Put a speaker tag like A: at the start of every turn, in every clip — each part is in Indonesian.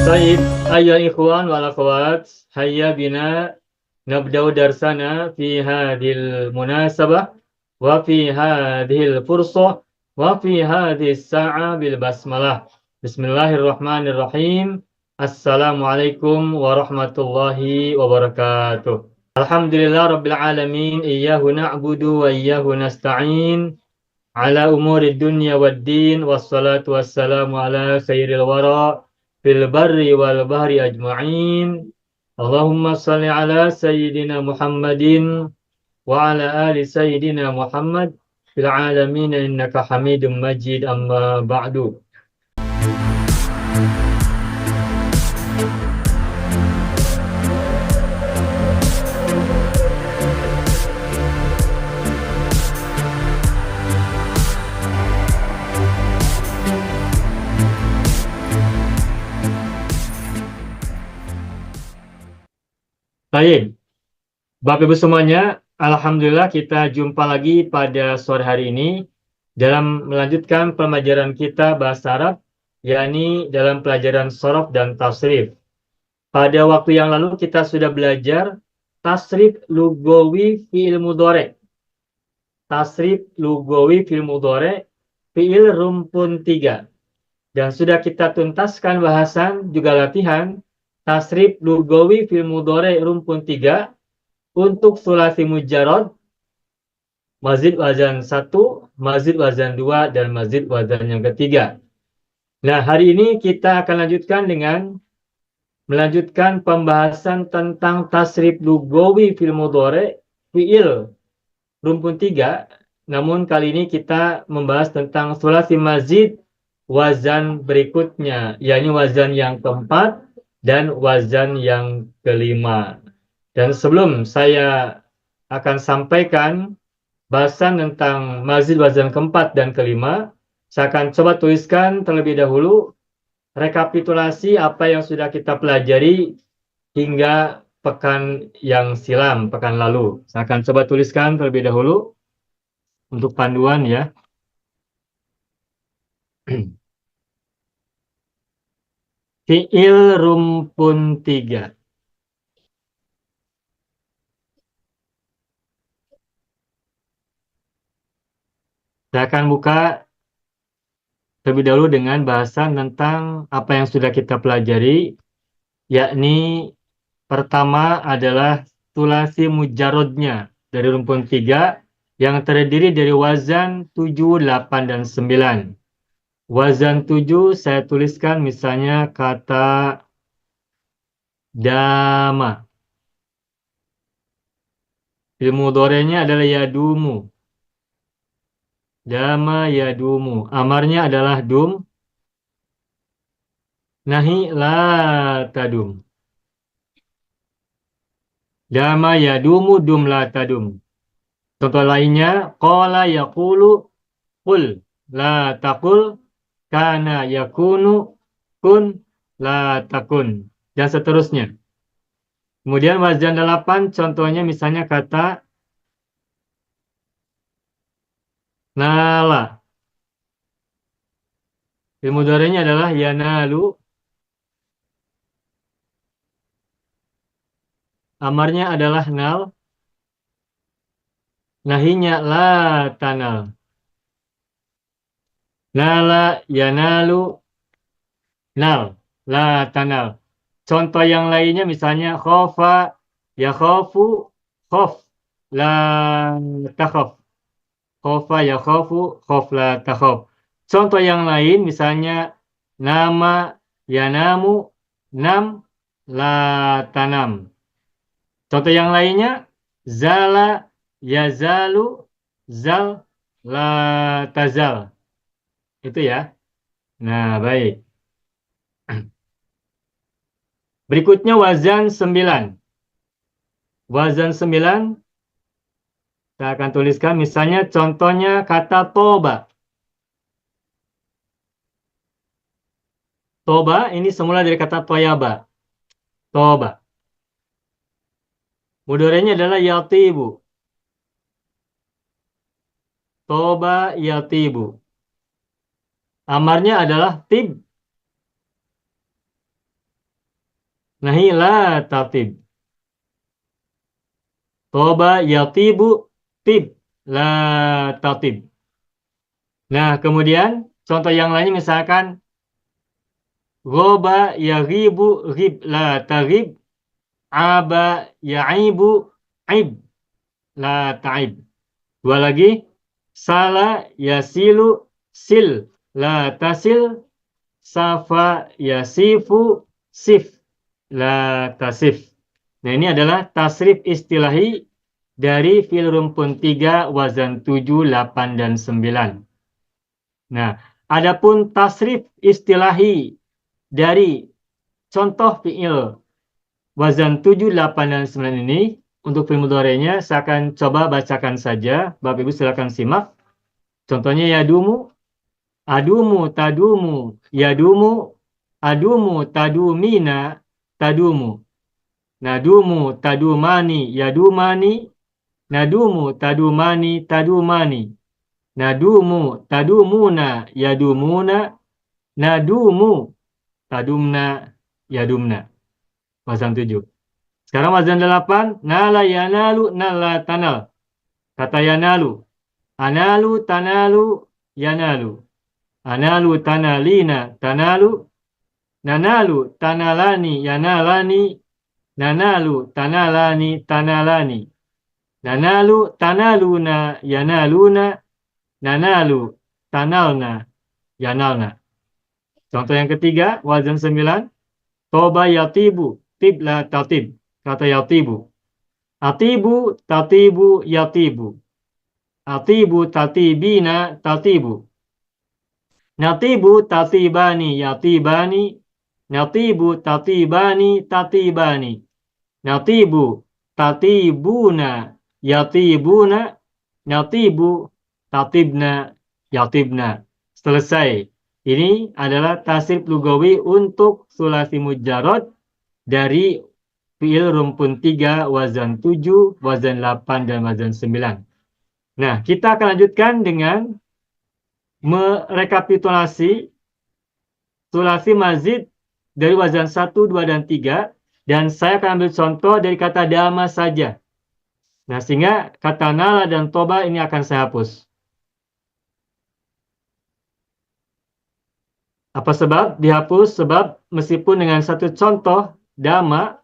A: Baik, ayol ikhwan wal akhwat, hayya bina nabda'u darsana fi hadhil munasabah wa fi hadhil fursah wa fi hadhis sa'a bil basmalah. Bismillahirrahmanirrahim. Assalamualaikum warahmatullahi wabarakatuh. Alhamdulillah rabbil alamin, iyyahu na'budu wa iyyahu nasta'in ala umuri dunya wad din wassalatu wassalamu ala khairil wara fil barri wal bahri ajma'in. Allahumma salli ala sayyidina Muhammadin wa ala ali sayyidina Muhammad fil alamin innaka Hamidum Majid, amma ba'du. Baik, Bapak Ibu semuanya, alhamdulillah kita jumpa lagi pada sore hari ini dalam melanjutkan pembelajaran kita bahasa Arab, yakni dalam pelajaran shorof dan tasrif. Pada waktu yang lalu kita sudah belajar tasrif lugawi fi'il mudhari'. Tasrif lugawi fi'il mudhari', fi'il rumpun 3. Dan sudah kita tuntaskan bahasan juga latihan tasrif lugawi fi'il mudhari' rumpun 3 untuk sulasi mujarrad, mazid wazan 1, mazid wazan 2, dan mazid wazan yang ketiga. Nah, hari ini kita akan lanjutkan dengan melanjutkan pembahasan tentang tasrif lugawi fil mudhari' fi'il rumpun 3. Namun kali ini kita membahas tentang sulasi mazid wazan berikutnya, yakni wazan yang keempat dan wazan yang kelima. Dan sebelum saya akan sampaikan bahasan tentang mazid wazan keempat dan kelima, saya akan coba tuliskan terlebih dahulu rekapitulasi apa yang sudah kita pelajari hingga pekan yang silam, pekan lalu. Saya akan coba tuliskan terlebih dahulu untuk panduan ya. Fi'il rumpun 3. Saya akan buka terlebih dahulu dengan bahasan tentang apa yang sudah kita pelajari, yakni pertama adalah sulasi mujarrodnya dari rumpun 3 yang terdiri dari wazan 7, 8, dan 9. Wazan 7 saya tuliskan misalnya kata dama. Fi'il mudhari'nya adalah yadumu. Dama yadumu. Amarnya adalah dum. Nahi la tadum. Dama yadumu dum la tadum. Contoh lainnya, qala yaqulu qul la taqul, kana yakunu kun la takun, dan seterusnya. Kemudian wazan 8 contohnya misalnya kata nala. Fi'il mudhari'nya adalah yanalu. Amarnya adalah nal. Nahinya la tanal. Nala yanalu nal. La tanal. Contoh yang lainnya misalnya khofa yakhofu khof la takhaf. Khofa yakhofu khof la takhaf. Contoh yang lain misalnya nama yanamu nam la tanam. Contoh yang lainnya zala yazalu zal la tazal. Itu ya. Nah, baik. Berikutnya wazan 9. Wazan 9 saya akan tuliskan misalnya contohnya kata toba. Toba ini semula dari kata toyaba. Toba. Mudhari'nya adalah yatibu. Toba yatibu. Amarnya adalah tib. Nahi la tatib. Toba yatibu tib la tatib. Nah, kemudian contoh yang lainnya misalkan Goba yaghibu ghib la taghib. Aba ya'ibu aib la ta'ib. Dua lagi. Sala yasilu sil la tasil. Safa yasifu sif la tasif. Nah, ini adalah tasrif istilahi dari fi'il rumpun 3 wazan 7, 8, dan 9. Nah, adapun tasrif istilahi dari contoh fi'il wazan 7, 8, dan 9 ini, untuk fi'il mudhari'nya saya akan coba bacakan saja. Bapak Ibu silakan simak. Contohnya yadumu, adumu, tadumu, yadumu, adumu, tadumina, tadumu. Nadumu, tadumani, yadumani, nadumu, tadumani, tadumani. Nadumu, tadumuna, yadumuna, nadumu, tadumna, yadumna. Wazan 7. Sekarang wazan 8. Nala yanalu, nala tanal. Kata yanalu. Analu, tanalu, yanalu. Analu, tanalina, tanalu. Nanalu, tanalani, yanalani. Nanalu, tanalani, tanalani. Nanalu, tanaluna, yanaluna. Nanalu, tanalna, yanalna. Contoh yang ketiga, wazan 9. Toba yatibu, tibla tatib. Kata yatibu. Atibu, tatibu, yatibu. Atibu, tatibina, tatibu. Natibu, tatibani, yatibani. Natibu, tatibani, tatibani. Natibu, tatibuna, yatibuna. Natibu, tatibna, yatibna. Selesai. Ini adalah tasrif lugawi untuk sulasi mujarrad dari fi'il rumpun 3, wazan 7, wazan 8, dan wazan 9. Nah, kita akan lanjutkan dengan merekapitulasi sulasi mazid dari wazan 1, 2, dan 3. Dan saya akan ambil contoh dari kata dama saja. Nah, sehingga kata nala dan toba ini akan saya hapus. Apa sebab? Dihapus sebab meskipun dengan satu contoh dama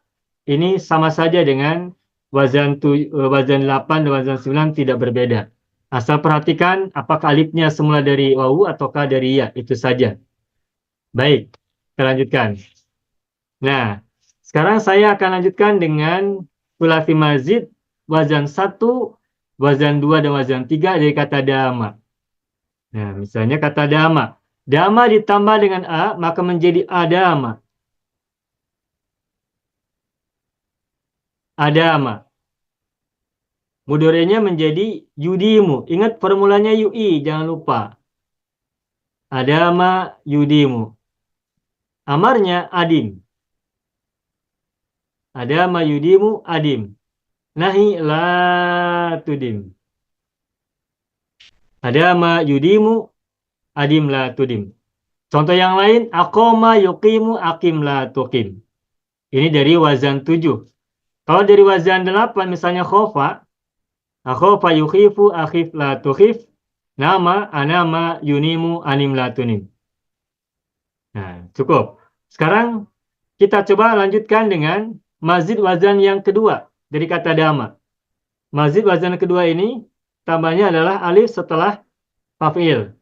A: ini sama saja dengan wazan 8 dan wazan 9 tidak berbeda. Asal perhatikan apakah alifnya semula dari wawu ataukah dari ya, itu saja. Baik, kita lanjutkan. Nah, sekarang saya akan lanjutkan dengan sulasi mazid wazan 1, wazan 2, dan wazan 3 dari kata dama. Nah, misalnya kata dama. Dama ditambah dengan a, maka menjadi adama. Adama. Mudhari'nya menjadi yudimu. Ingat formulanya yui, jangan lupa. Adama yudimu. Amarnya adim. Adama yudimu adim. Nahi la tudim. Adama yudimu adim la tudim. Contoh yang lain, akoma yuqimu akim la tuqim. Ini dari wazan 7. Kalau dari wazan 8, misalnya khofa, akhofa yukhifu akhif la tukhif. Nama, anama, yunimu, anim la tunim. Nah, cukup. Sekarang kita coba lanjutkan dengan mazid wazan yang kedua dari kata dama. Mazid wazan kedua ini tambahnya adalah alif setelah fa'il.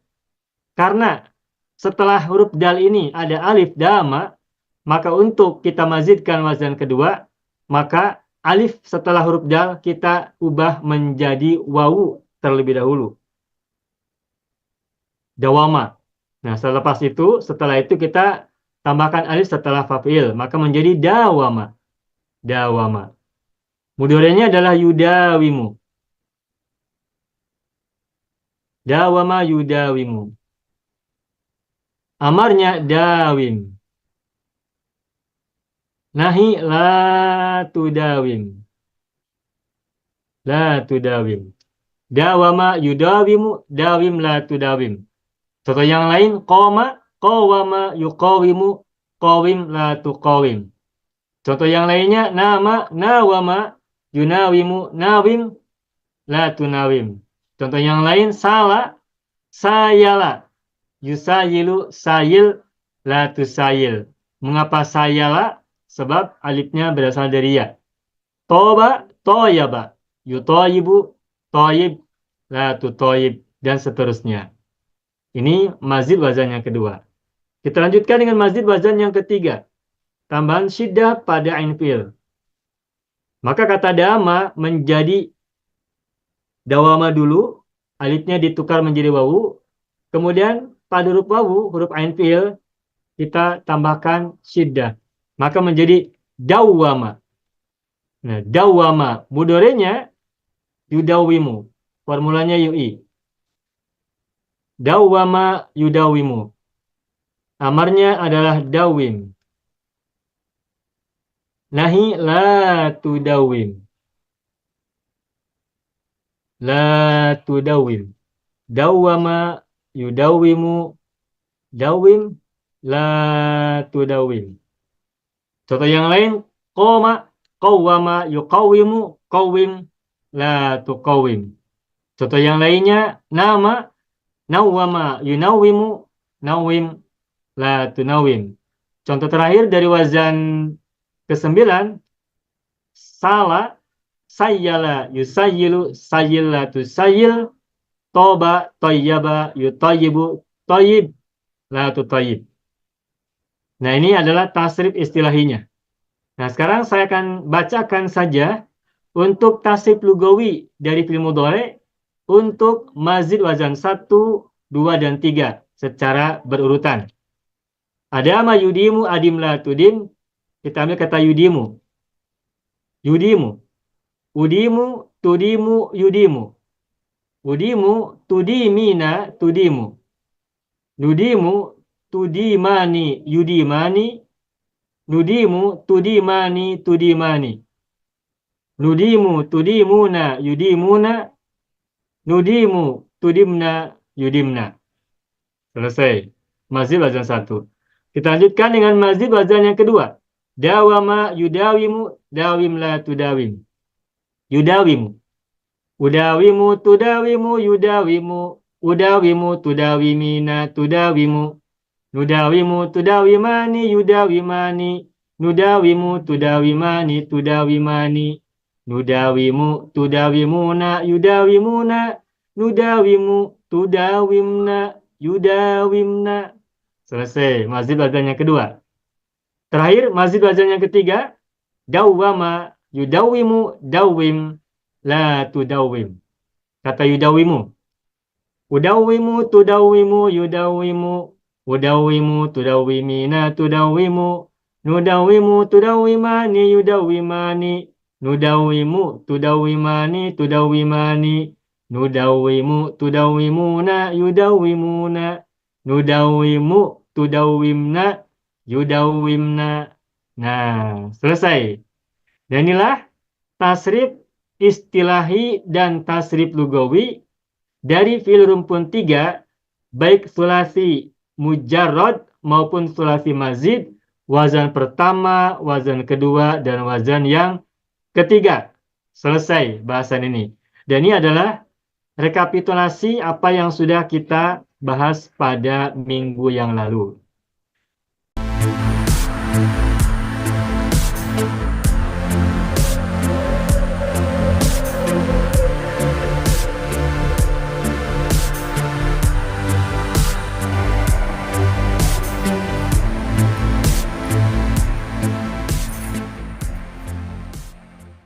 A: Karena setelah huruf dal ini ada alif dama, maka untuk kita mazidkan wazan kedua, maka alif setelah huruf dal kita ubah menjadi wawu terlebih dahulu. Dawama. Nah, setelah itu kita tambahkan alif setelah fa'il, maka menjadi dawama. Dawama. Mudhari'nya adalah yudawimu. Dawama yudawimu. Amarnya dawim. Nahi la tudawim. La tudawim. Dawama yudawimu, dawim la tudawim. Contoh yang lain, qoma, qawama yuqawimu, qawim la tuqawim. Contoh yang lainnya, nama, nawama, yunawimu, nawim, la tunawim. Contoh yang lain, salah, sayala, yusayilu, sayil, la tusayil. Mengapa sayala? Sebab alifnya berasal dari ya. Toba, toyaba, yutoyibu, toyib, la tutoyib, dan seterusnya. Ini mazid wazan yang kedua. Kita lanjutkan dengan mazid wazan yang ketiga. Tambahan syiddah pada ain fi'il. Maka kata dama menjadi dawama dulu, alifnya ditukar menjadi wawu. Kemudian pada huruf wawu, huruf ain fi'il, kita tambahkan syiddah. Maka menjadi dawama. Nah, dawama. Mudorenya yudawimu. Formulanya yui. Dawama yudawimu. Amarnya adalah dawim. Nahi la tudawim. La tudawim. Dawama yudawimu. Dawim la tudawim. Contoh yang lain, qoma, qawwama yuqawwimu, qawwim la tuqawwim. Contoh yang lainnya, nama, nawwama yunawwimu, nawwim la tunawwim. Contoh terakhir dari wazan ke-9, salah, sayyala yusayyilu, sayyila tusayyil, toba, toyyaba yutayyibu, toyyib la tutayyib. Nah, ini adalah tasrif istilahinya. Nah, sekarang saya akan bacakan saja untuk tasrif lugawi dari fi'il mudhari untuk mazid wazan 1, 2, dan 3 secara berurutan. Adama yudimu, adim la tudim. Kita ambil kata yudimu. Yudimu. Udimu, tudimu, yudimu. Udimu, tudimina, tudimu. Nudimu, tudimani, yudimani. Nudimu, tudimani, tudimani. Nudimu, tudimuna, yudimuna. Nudimu, tudimna, yudimna. Selesai. Mazid wazan 1. Kita lanjutkan dengan mazid wazan yang kedua. Dawama, yudawimu, dawim la tudawim. Yudawimu. Udawimu, tudawimu, yudawimu. Udawimu, tudawimina, tudawimu. Nudawimu, tudawimani, yudawimani. Nudawimu, tudawimani, tudawimani. Nudawimu, tudawimuna, yudawimuna. Nudawimu, tudawimna, yudawimna. Selesai. Mazid wazan yang kedua. Terakhir, mazid wazan yang ketiga. Dawwama, yudawimu, dawwim, la tudawwim. Kata yudawimu. Udawimu, tudawimu, yudawimu. Udawimu, tudawimina, tudawimu. Nudawimu, tudawimani, yudawimani. Nudawimu, tudawimani, tudawimani. Nudawimu, tudawimuna, yudawimuna. Nudawimu, tudawimna, yudawimna. Nah, selesai. Dan inilah tasrif istilahi dan tasrif lugawi dari fi'il rumpun 3, baik sulasi mujarrad maupun sulasi mazid, wazan pertama, wazan kedua, dan wazan yang ketiga. Selesai bahasan ini. Dan ini adalah rekapitulasi apa yang sudah kita bahas pada minggu yang lalu.